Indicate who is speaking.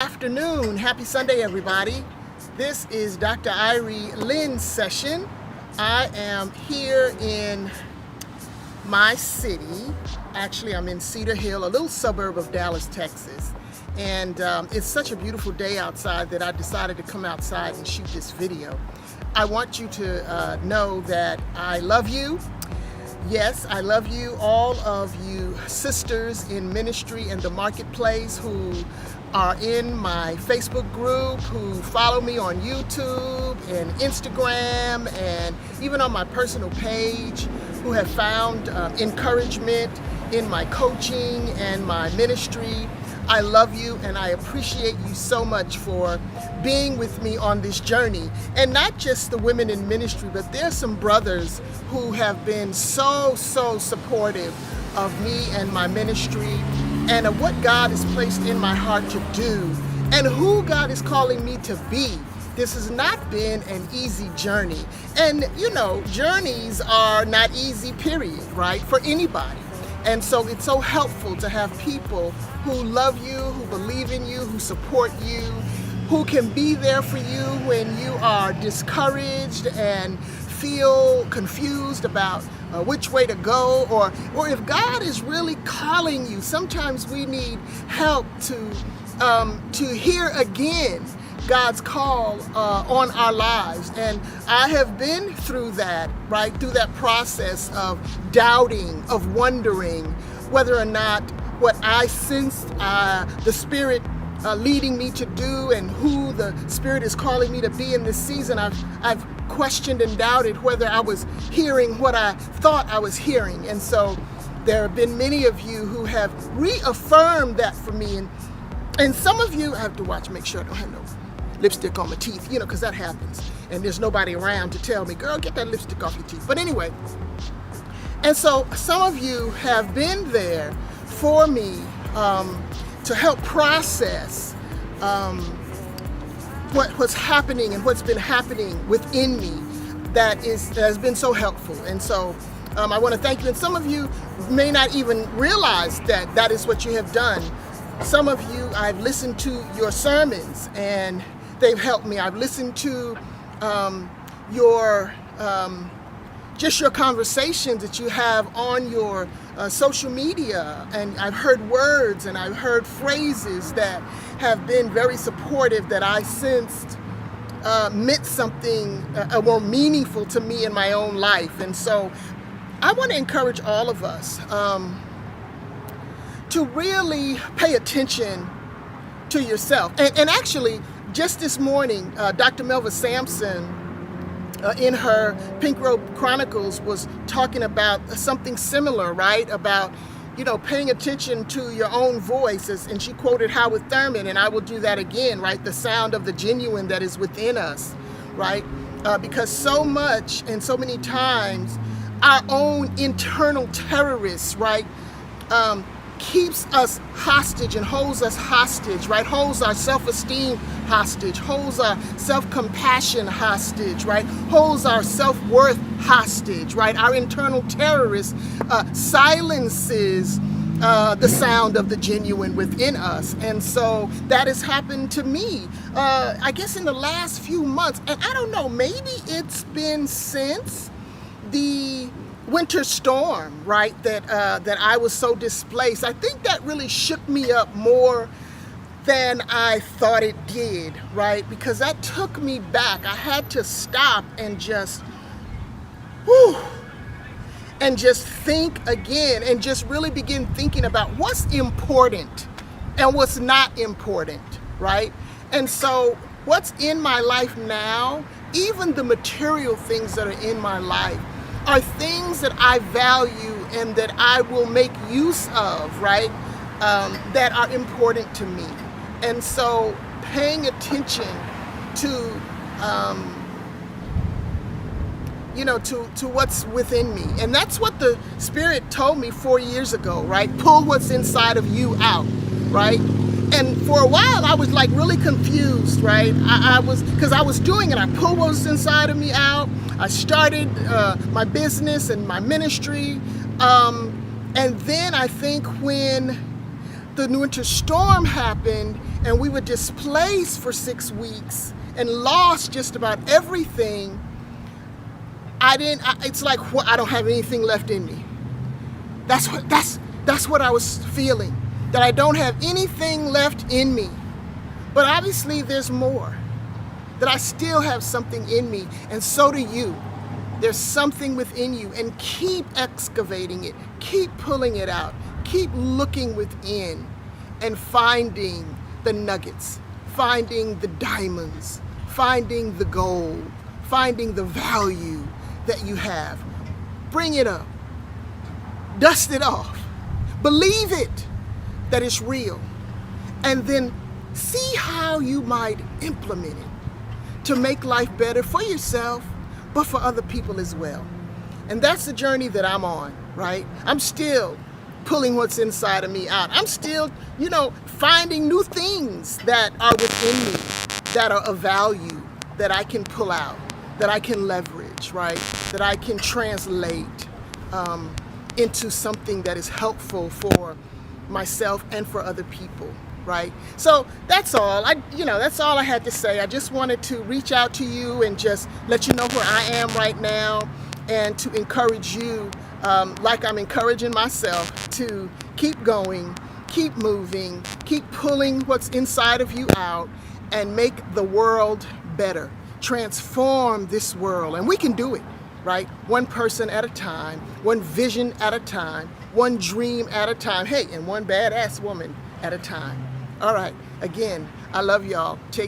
Speaker 1: Afternoon. Happy Sunday, everybody. This is Dr. Irie Lynne's session. I am here in my city. Actually, I'm in Cedar Hill, a little suburb of Dallas, Texas. And it's such a beautiful day outside that I decided to come outside and shoot this video. I want you to know that I love you. Yes, I love you, all of you sisters in ministry and the marketplace who are in my Facebook group, who follow me on YouTube and Instagram and even on my personal page, who have found encouragement in my coaching and my ministry. I love you and I appreciate you so much for being with me on this journey. And not just the women in ministry, but there's some brothers who have been so supportive of me and my ministry and of what God has placed in my heart to do and who God is calling me to be. This has not been an easy journey. And you know, journeys are not easy, period, right? For anybody. And so it's so helpful to have people who love you, who believe in you, who support you, who can be there for you when you are discouraged and feel confused about which way to go, or if God is really calling you. Sometimes we need help to hear again God's call on our lives. And I have been through that, right? Through that process of doubting, of wondering whether or not what I sensed the Spirit leading me to do and who the Spirit is calling me to be in this season. I've questioned and doubted whether I was hearing what I thought I was hearing. And so there have been many of you who have reaffirmed that for me. And some of you, I have to watch, make sure I don't have no lipstick on my teeth, you know, because that happens. And there's nobody around to tell me, girl, get that lipstick off your teeth. But anyway, and so some of you have been there for me to help process what's happening and what's been happening within me that has been so helpful. And so I want to thank you. And some of you may not even realize that that is what you have done. Some of you, I've listened to your sermons and they've helped me. I've listened to your conversations that you have on your social media, and I've heard words and I've heard phrases that have been very supportive that I sensed meant something more meaningful to me in my own life. And so I want to encourage all of us to really pay attention to yourself. And actually, just this morning, Dr. Melva Sampson, in her Pink Robe Chronicles, was talking about something similar, right? About, you know, paying attention to your own voice. And she quoted Howard Thurman, and I will do that again, right? The sound of the genuine that is within us, right? Because so much and so many times, our own internal terrorists, right? Keeps us hostage and holds us hostage, right? Holds our self-esteem hostage, holds our self-compassion hostage, right? Holds our self-worth hostage, right? Our internal terrorist silences the sound of the genuine within us. And so that has happened to me, I guess in the last few months. And I don't know, maybe it's been since the winter storm, right, that I was so displaced. I think that really shook me up more than I thought it did, right? Because that took me back. I had to stop and just, and just think again and just really begin thinking about what's important and what's not important, right? And so what's in my life now, even the material things that are in my life, are things that I value and that I will make use of, right? That are important to me. And so paying attention to, to what's within me. And that's what the Spirit told me 4 years ago, right? Pull what's inside of you out, right? And for a while, I was like really confused, right? I was doing it. I pulled what was inside of me out. I started my business and my ministry. And then I think when the winter storm happened and we were displaced for 6 weeks and lost just about everything, it's like I don't have anything left in me. That's what I was feeling, that I don't have anything left in me. But obviously there's more, that I still have something in me, and so do you. There's something within you, and keep excavating it, keep pulling it out, keep looking within and finding the nuggets, finding the diamonds, finding the gold, finding the value that you have. Bring it up, dust it off, believe it, that it's real, and then see how you might implement it to make life better for yourself, but for other people as well. And that's the journey that I'm on, right? I'm still pulling what's inside of me out. I'm still, finding new things that are within me that are of value, that I can pull out, that I can leverage, right? That I can translate into something that is helpful for myself and for other people, right? So that's all. That's all I had to say. I just wanted to reach out to you and just let you know where I am right now, and to encourage you, like I'm encouraging myself, to keep going, keep moving, keep pulling what's inside of you out, and make the world better. Transform this world, and we can do it, right? One person at a time, one vision at a time, one dream at a time, hey, and one badass woman at a time. All right, again, I love y'all. Take